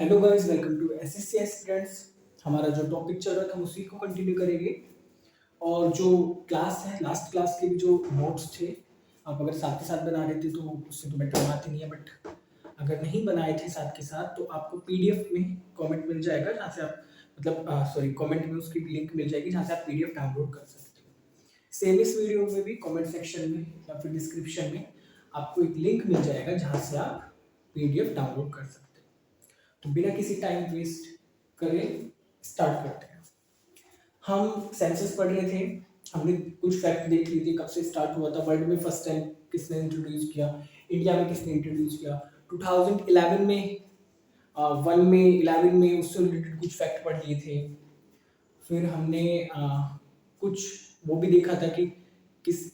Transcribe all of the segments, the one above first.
Hello guys, welcome to SSC aspirants. हमारा जो topic चल रहा था हम उसी को कंटिन्यू करेंगे। और जो क्लास है, लास्ट क्लास के भी जो नोट्स थे, आप अगर साथ के साथ बना रहे थे तो उससे तो बेटर बात ही नहीं है, बट अगर नहीं बनाए थे साथ के साथ तो आपको पीडीएफ में कमेंट मिल जाएगा, जहाँ से आप कमेंट में उसकी लिंक मिल जाएगी जहाँ से आप पीडीएफ डाउनलोड कर सकते हो। सेम इस वीडियो में भी कमेंट सेक्शन में या फिर डिस्क्रिप्शन में आपको एक लिंक मिल जाएगा जहाँ से आप पीडीएफ डाउनलोड कर सकते हो। तो बिना किसी टाइम वेस्ट करे स्टार्ट करते हैं। हम सेंसस पढ़ रहे थे, हमने कुछ फैक्ट देख लिए थे, कब से स्टार्ट हुआ था, वर्ल्ड में फर्स्ट टाइम किसने इंट्रोड्यूस किया, इंडिया में किसने इंट्रोड्यूस किया, 2011 में, वन में 11 में उससे रिलेटेड कुछ फैक्ट पढ़ लिए थे। फिर हमने कुछ वो भी देखा था कि किस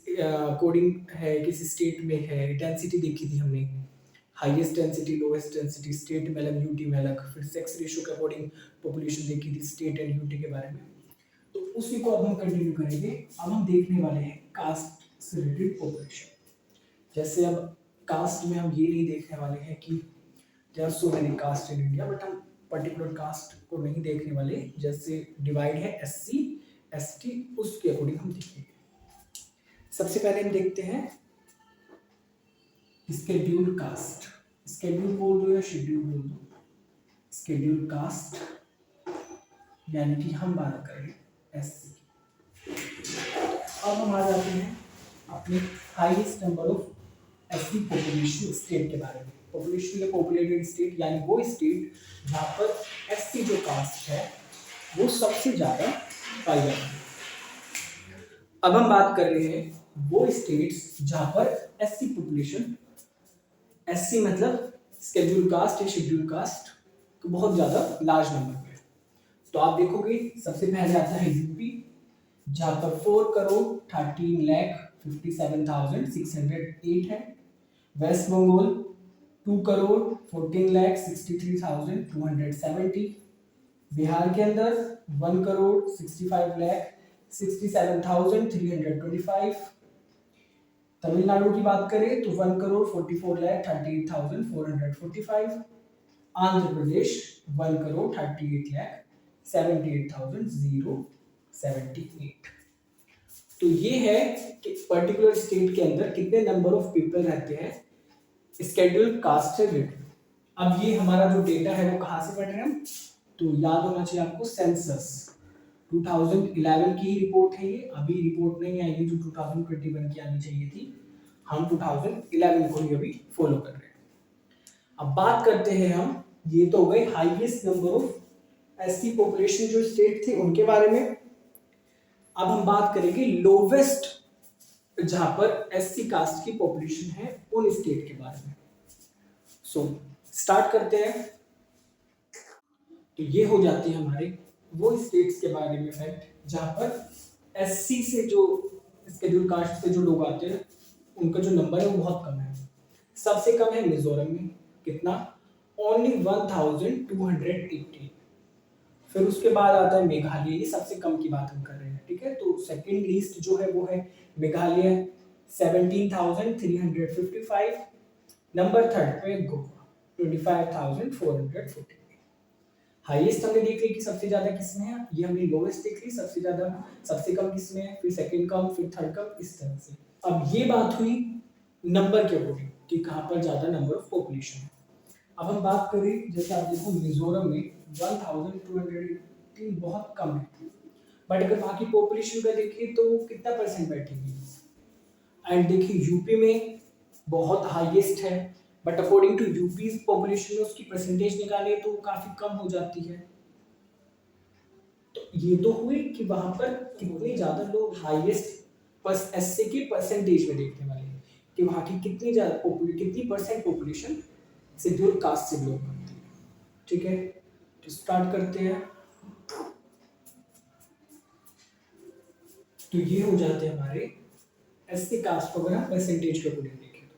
कोडिंग है, किस स्टेट में है, डेंसिटी देखी थी हमने, highest density, lowest density, state में अलग, यूटी में अलग। फिर सेक्स रेशियो के अकॉर्डिंग पॉपुलेशन देखी थी, स्टेट एंड यूटी के बारे में। तो उसी को अब हम कंटिन्यू करेंगे। अब हम देखने वाले हैं कास्ट से रिलेटेड पॉपुलेशन। जैसे अब कास्ट में हम ये नहीं देखने वाले हैं कि there are so many caste in India, but हम पर्टिकुलर कास्ट को नहीं देखने वाले। जैसे डिवाइड है एससी एसटी, उसके अकॉर्डिंग हम देखेंगे। सबसे पहले हम देखते हैं स्केड्यूल कास्ट। स्केड्यूल बोल दो या शेड्यूल बोल दो, स्केड्यूल कास्ट यानी कि हम बात करेंगे एससी की। अब हम आ जाते हैं अपने highest number of SC population state के बारे में। पॉपुलेशन या पॉपुलेटेड स्टेट यानी वो स्टेट जहाँ पर एससी जो कास्ट है वो सबसे ज्यादा पाई जाती है। अब हम बात कर रहे हैं वो स्टेट्स जहाँ पर एससी पॉपुलेशन, एससी मतलब स्केड्यूल कास्ट या शेड्यूल कास्ट, तो बहुत ज्यादा लार्ज नंबर में है। तो आप देखोगे सबसे पहले आता है यूपी, जहां पर 4,13,57,608 है। वेस्ट बंगाल 2,14,63,270। बिहार के अंदर 1,65,67,325। तमिलनाडु की बात करें तो 1,44,38,445। आंध्र प्रदेश 1,38,78,078। तो ये है कि पर्टिकुलर स्टेट के अंदर कितने नंबर ऑफ पीपल रहते हैं स्केड्यूल कास्ट से रिलेटेड। अब ये हमारा जो डेटा है वो कहाँ से पढ़ रहे हैं हम, तो याद होना चाहिए आपको सेंसस 2011 की ही रिपोर्ट है ये, अभी रिपोर्ट नहीं आएगी जो 2021 की आनी चाहिए थी। हम 2011 को ही अभी फॉलो कर रहे हैं। अब बात करते हैं हम, ये तो हो गए highest number of SC population जो स्टेट थे उनके बारे में। अब हम बात करेंगे लोवेस्ट जहां पर एससी कास्ट की पॉपुलेशन है उन स्टेट के बारे में। सो स्टार्ट करते हैं। तो ये हो जाती है हमारे वो स्टेट्स के बारे में फैक्ट जहां पर एससी से जो शेड्यूल कास्ट से जो लोग आते हैं उनका जो नंबर है वो बहुत कम है। सबसे कम है मिजोरम में, कितना, ओनली 1280। फिर उसके बाद आता है मेघालय, ये सबसे कम की बात हम कर रहे हैं, ठीक है। तो सेकंड लिस्ट जो है वो है मेघालय 17,355। नंबर थर्ड पे गोवा 25,440। हाईएस्ट हमने देख ली कि सबसे ज्यादा किसमें है, ये हमने लोवेस्ट देख ली, सबसे ज्यादा, सबसे कम किसमें है, फिर सेकंड कम, फिर थर्ड कम, इस तरह से। अब ये बात हुई नंबर के अकॉर्डिंग कि कहाँ पर ज्यादा नंबर ऑफ पॉपुलेशन है। अब हम बात करें, जैसे आप देखो मिजोरम में 1218 बहुत कम है, बट अगर बाकी पॉपुलेशन का देखिए तो कितना परसेंट बैठेगी। एंड देखिए यूपी में बहुत हाईएस्ट है, but according to UP population में उसकी परसेंटेज निकाले तो काफी कम हो जाती है। तो ये तो हुई कि वहां पर कितने ज्यादा लोग हाईएस्ट एससी की परसेंटेज में देखने वाले हैं कि वहां की कितनी ज्यादा कितनी परसेंट पॉपुलेशन शेड्यूल कास्ट से बिलोंग करती है, ठीक है। तो स्टार्ट करते हैं। तो ये हो जाते हैं हमारे एससी कास्ट को अगर हम परसेंटेज के अकॉर्डिंग देखें तो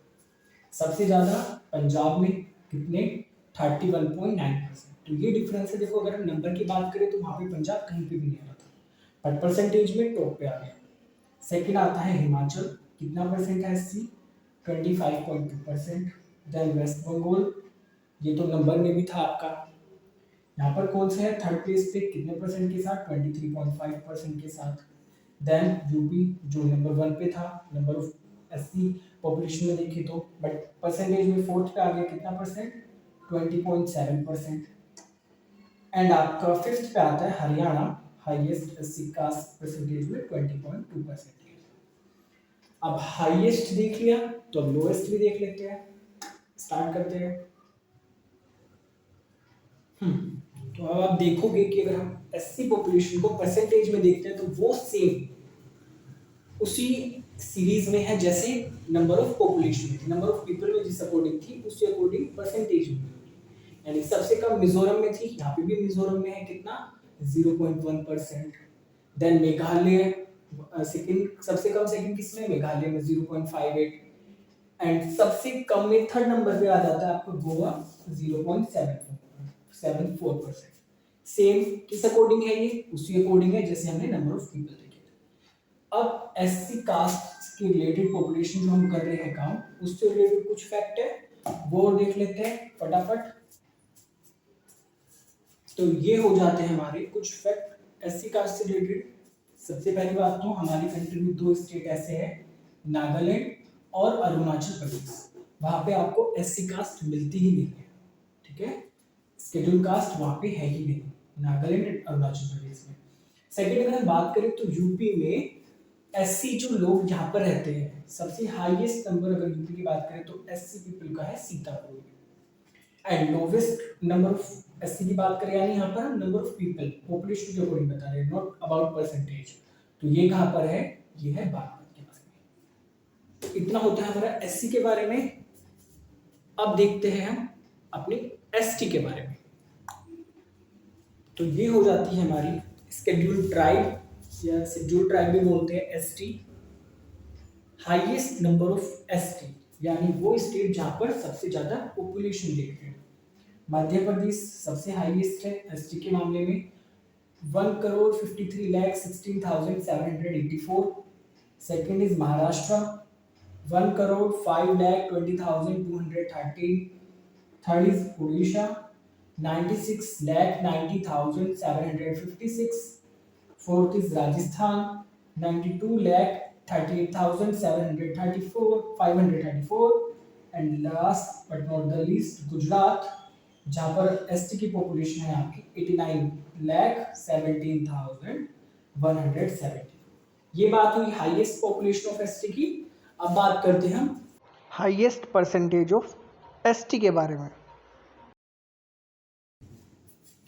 सबसे ज्यादा पंजाब में कितने, 31.9%। तो ये डिफरेंस है। देखो अगर हम नंबर की बात करें तो वहां पे पंजाब कहीं पे भी नहीं आ रहा था, बट परसेंटेज में टॉप पे आ गया। सेकंड आता है हिमाचल, कितना परसेंट है एससी, 25.2%। देन वेस्ट बंगाल, ये तो नंबर में भी था आपका यहाँ पर कौन सा है थर्ड प्लेस पे कितने परसेंट के साथ 23.5% के साथ। देन यूपी जो नंबर 1 पे था नंबर ऑफ एससी पॉपुलेशन में देखे तो, बट परसेंटेज में फोर्थ पे आ गया कितना परसेंट 20.7%। एंड आपका फिफ्थ पे आता है Haryana highest SC caste percentage में 20.2%। अब हाईएस्ट देख लिया तो अब लोएस्ट भी देख लेते हैं, स्टार्ट करते हैं। तो अब आप देखोगे कि अगर हम एससी पॉपुलेशन को परसेंटेज में देखते हैं तो वो सेम उसी सीरीज में है जैसे नंबर ऑफ पॉपुलेशन थी, नंबर ऑफ पीपल में जिस अकॉर्डिंग थी उसी अकॉर्डिंग परसेंटेज में, यानी सबसे कम मिजोरम में थी, यहाँ पे भी मिजोरम में है कितना 0.1%। देन मेघालय सेकंड सबसे कम सेकंड किसमें मेघालय में 0.58। एंड सबसे कम में थर्ड नंबर पे आ जाता है आपका गोवा 0.74%। सेम किस अकॉर्डिंग है ये उसी अकॉर्डिंग है जैसे हमने नंबर ऑफ पीपल देखे थे। अब एससी कास्ट के रिलेटेड पॉपुलेशन जो हम कर रहे हैं काम उससे रिलेटेड कुछ फैक्ट है वो देख लेते हैं फटाफट। तो ये हो जाते हैं हमारे कुछ फैक्ट एससी कास्ट से रिलेटेड। सबसे पहली बात तो हमारी कंट्री में दो स्टेट ऐसे हैं नागालैंड और अरुणाचल प्रदेश, वहां पे आपको एससी कास्ट मिलती ही नहीं है, ठीक है, शेड्यूल कास्ट वहां पे है ही नहीं नागालैंड और अरुणाचल प्रदेश में। सेकंड अगर हम बात करें तो यूपी में एससी जो लोग यहाँ पर रहते हैं सबसे हाईएस्ट नंबर अगर यूपी की बात करें तो एससी पीपल का है Sitapur. And lowest number of SC की बात करें यानी यहाँ पर हम नंबर ऑफ पीपल पॉपुलेशन के अकॉर्डिंग बता रहे हैं नॉट अबाउट परसेंटेज, तो ये कहाँ पर है ये है बागपत के बारे में। तो इतना होता है हमारा एससी के बारे में। अब देखते हैं हम अपनी एसटी के बारे में। तो ये हो जाती है हमारी शेड्यूल्ड ट्राइब या शेड्यूल्ड ट्राइब भी बोलते हैं ST. Highest number of ST यानी वो स्टेट जहां पर सबसे ज्यादा पॉपुलेशन देखते हैं। मध्य प्रदेश सबसे हाईएस्ट है एसटी के मामले में 1,53,16,784। Second is Maharashtra 1,05,20,213। Third is Orissa 96,90,756। Fourth is Rajasthan 92,38,734 and last but not the least Gujarat जहां पर एसटी की पॉपुलेशन है आपकी 89,17,170। ये बात हुई हाईएस्ट पॉपुलेशन ऑफ एसटी की। अब बात करते हैं हम हाईएस्ट परसेंटेज ऑफ एसटी के बारे में,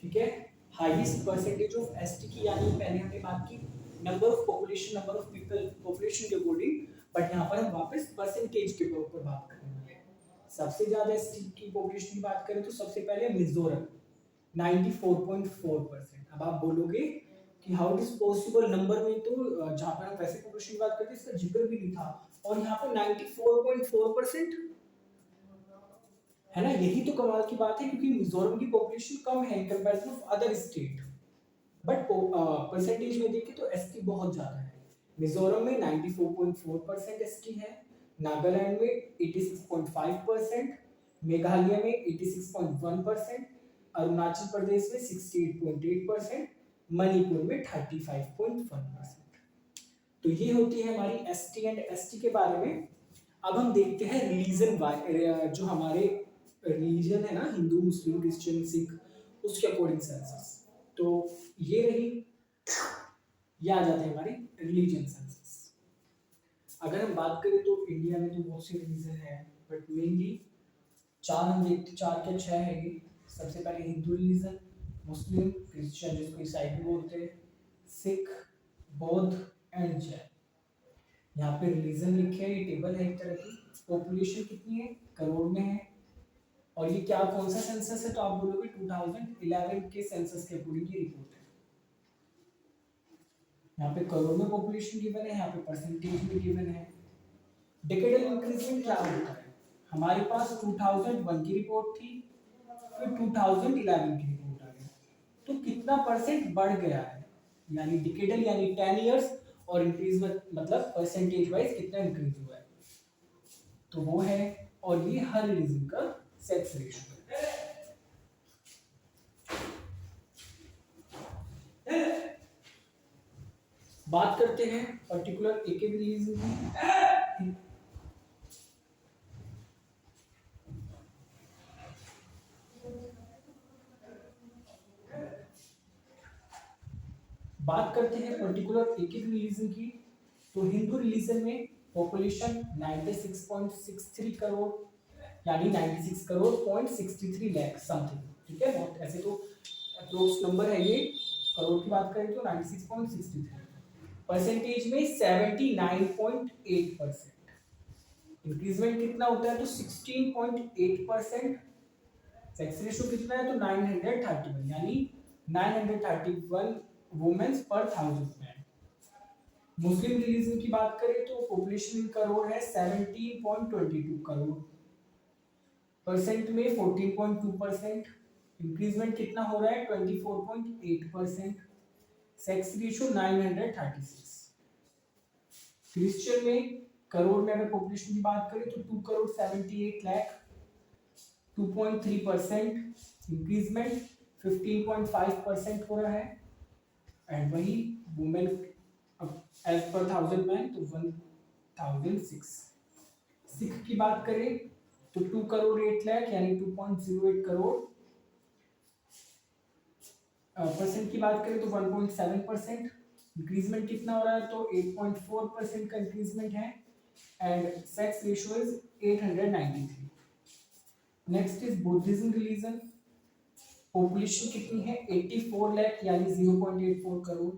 ठीक है। हाईएस्ट परसेंटेज ऑफ एसटी की यानी पहले हमने बात की number of population number of people population के अकॉर्डिंग, बट यहाँ पर हम वापस परसेंटेज के ऊपर बात करने वाले हैं। सबसे ज्यादा एसटी की पॉपुलेशन की बात करें तो सबसे पहले मिजोरम 94.4%। अब आप बोलोगे कि how it is possible number में तो जहाँ पर हम वैसे पॉपुलेशन की बात करते हैं इसका जिक्र भी नहीं था और यहाँ पर 94.4% है ना, यही तो कमाल की बात है क्योंकि मिजोरम की पॉपुलेशन कम है in comparison of other state, but percentage में देखें तो एसटी बहुत ज्यादा है। मिजोरम में 94.4% एसटी है, नागालैंड में 86.5%, मेघालय में 86.1%, अरुणाचल प्रदेश में 68.8%, मणिपुर में 35.1%। तो ये होती है हमारी एसटी एंड एसटी के बारे में। अब हम देखते हैं रिलीजन जो हमारे रिलीजन है ना हिंदू मुस्लिम क्रिश्चियन सिख उसके अकॉर्डिंग सेंसस। तो ये रही, ये आ जाते हैं हमारी रिलीजन सेंसस। अगर हम बात करें तो इंडिया में तो बहुत से रिलीजन है बट मेनली चार हम देखते, चार के छह है ये। सबसे पहले हिंदू रिलीजन, मुस्लिम, क्रिश्चियन जिसको ईसाई भी बोलते हैं, सिख, बौद्ध एंड जैन। यहाँ पे रिलीजन लिखे है, ये टेबल है एक तरह की। पॉपुलेशन कितनी है करोड़ में है और ये क्या कौन सा सेंसस है तो आप बोलोगे 2011 के सेंसस के अकॉर्डिंग की रिपोर्ट है। यहाँ पे करोड़ में पॉपुलेशन गिवन है, यहाँ पे परसेंटेज में गिवन है। डिकेडल इंक्रीजमेंट क्या होता है, हमारे पास 2001 की रिपोर्ट थी फिर 2011 की रिपोर्ट आ गई, तो कितना परसेंट बढ़ गया है, यानी डिकेडल यानी 10 इयर्स और इंक्रीज मतलब परसेंटेज वाइज कितना इंक्रीज हुआ है, तो वो है। और ये हर रिलीजन का सेक्स रेशियो है। बात करते हैं पर्टिकुलर एक एक रिलीजन की। बात करते हैं पर्टिकुलर एक एक रिलीजन की। तो हिंदू रिलीजन में पॉपुलेशन 96.63 करोड़ यानी 96 करोड़ पॉइंट 63 लाख समथिंग, ठीक है। बहुत ऐसे तो अप्रोक्स नंबर है ये, करोड़ की बात करें तो 96.63। परसेंटेज में 79.8%। इंक्रीजमेंट कितना होता है तो 16.8%। सेक्स रेशियो कितना है तो 931 यानी 931 वुमेन्स पर 1000 मैन। मुस्लिम रिलीजन की बात करें तो पॉपुलेशन इन करोड़ है 17.22 करोड़, परसेंट में 14.2%। इंक्रीजमेंट कितना हो रहा है 24.8%। Sex ratio 936। क्रिश्चियन में करोड़ में अगर पॉपुलेशन की बात करें तो 2 करोड़ 78 लाख, 2.3%। इंक्रीजमेंट 15.5% हो रहा है। एंड वही वुमेन एज पर 1000 मैन तो 1006। सिख की बात करें तो 2 करोड़ 8 लाख यानी 2.08 करोड़। परसेंट की बात करें तो 1.7%। इंक्रीजमेंट कितना हो रहा है तो 8.4% का इंक्रीजमेंट है। And sex ratio is 893। Next is Buddhism religion. Population कितनी है 84 लाख यानी 0.84 करोड़,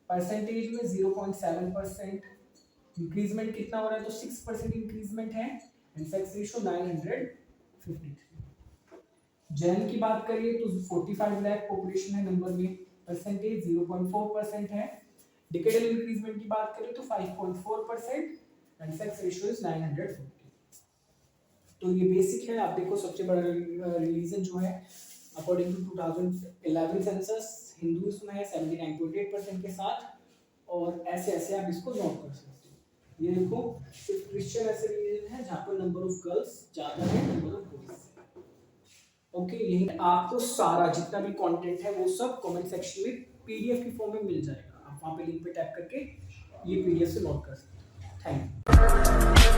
परसेंटेज में 0.7%। इंक्रीजमेंट कितना हो रहा है तो 6% इंक्रीजमेंट है। And sex ratio 953। जैन की बात करिए तो 45 लाख पॉपुलेशन है नंबर में, परसेंटेज 0.4% है। डिकेडल इंक्रीजमेंट की बात करें तो 5.4% एंड सेक्स रेशियो इज 950। तो ये बेसिक है। आप देखो सबसे बड़ा रिलीजन जो है अकॉर्डिंग टू 2011 सेंसस हिंदुइज्म है 79.8% के साथ, और ऐसे ऐसे आप इसको नोट कर सकते हो। ये देखो सिर्फ क्रिश्चियन ऐसे रिलीजन है जहाँ पर नंबर ऑफ गर्ल्स ज्यादा है नंबर ऑफ बॉयज। ओके, यही आपको सारा जितना भी कंटेंट है वो सब कमेंट सेक्शन में पीडीएफ की फॉर्म में मिल जाएगा। आप वहाँ पे लिंक पे टैप करके ये पीडीएफ से नोट कर सकते हो। Thank you.